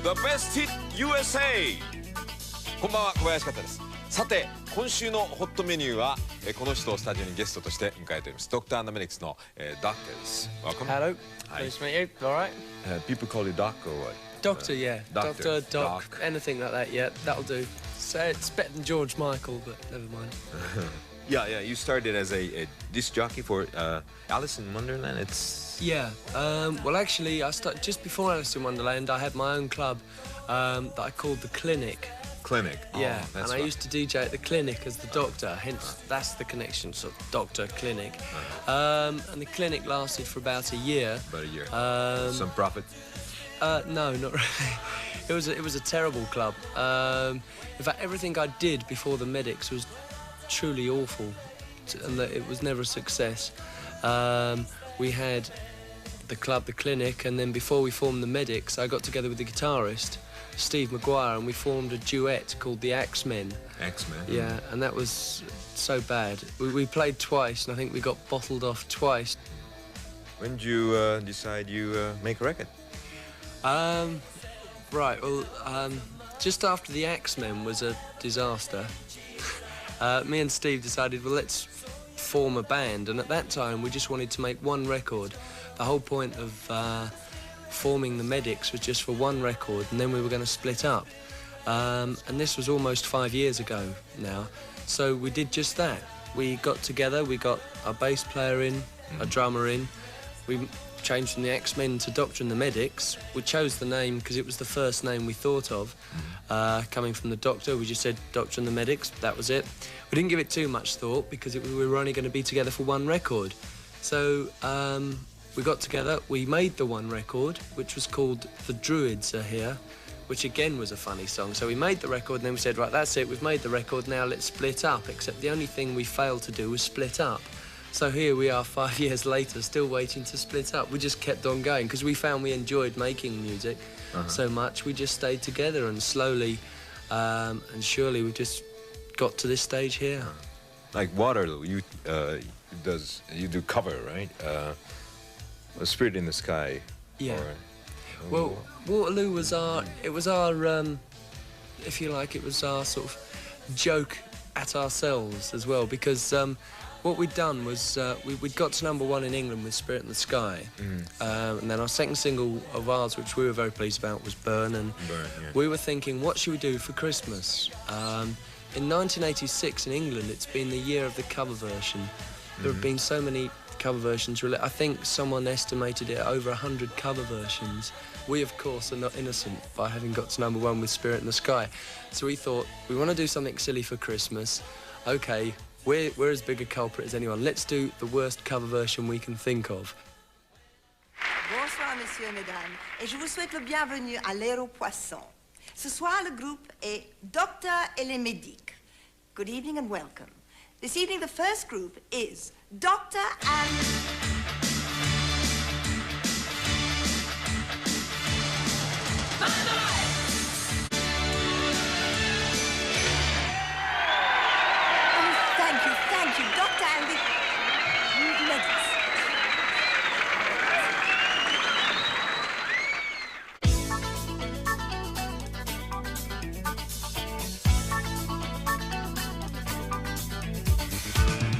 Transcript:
The Best Hit USA。 こんばんは、小林方です。さて、今週のホットメニューはこの人をスタジオにゲストとして迎えております。Dr. and the Medics のDoctorです。Welcome. Hello. Nice to meet you. All right. People call you Doc or what? Doctor, yeah. Doctor, Doc, Doc. anything like that, yeah, that'll do. So it's better than George Michael, but never mind. Yeah. You started as a disc jockey for Alice in Wonderland. It's Yeah. Well, actually, I started just before Alice in Wonderland. I had my own club that I called the Clinic. Clinic. Yeah, oh, that's and I used to DJ at the Clinic as the Doctor. Hence, that's the connection. So, Doctor Clinic. And the Clinic lasted for about a year. About a year. Some profit. No, not really. It was a terrible club. In fact, everything I did before the Medics was truly awful, and that it was never a success. We had the club, the Clinic, and then before we formed the Medics, I got together with the guitarist, Steve Maguire, and we formed a duet called the Axemen. Axemen. Yeah, and that was so bad. We played twice, and I think we got bottled off twice. When did you decide you make a record? Right, well, just after the Axemen was a disaster, me and Steve decided, well, let's form a band, and at that time we just wanted to make one record. The whole point of forming the Medics was just for one record, and then we were going to split up. And this was almost 5 years ago now, so we did just that. We got together, we got our bass player in, a drummer in, we changed from the X-Men to Doctor and the Medics. We chose the name because it was the first name we thought of. Coming from the Doctor, we just said Doctor and the Medics, that was it. We didn't give it too much thought because we were only going to be together for one record. So we got together, we made the one record, which was called The Druids Are Here, which again was a funny song. So we made the record and then we said, right, that's it, we've made the record, now let's split up. Except the only thing we failed to do was split up. So here we are 5 years later, still waiting to split up. We just kept on going because we found we enjoyed making music so much. We just stayed together, and slowly and surely we just got to this stage here. Like Waterloo, you do cover, right? A Spirit in the Sky. Yeah. Or, well, Waterloo was our, if you like, it was our sort of joke at ourselves as well, because what we'd done was we'd got to #1 in England with Spirit in the Sky, and then our second single of ours, which we were very pleased about, was Burn, and we were thinking, what should we do for Christmas? In 1986 in England, it's been the year of the cover version. There have been so many cover versions. I think someone estimated it at over 100 cover versions. We, of course, are not innocent by having got to #1 with Spirit in the Sky. So we thought, we want to do something silly for Christmas. OK, we're as big a culprit as anyone. Let's do the worst cover version we can think of. Bonsoir, messieurs et mesdames, et je vous souhaite le bienvenu à l'Air aux Poissons. Ce soir, le groupe est Doctor et les Medics. Good evening and welcome. This evening, the first group is Doctor and...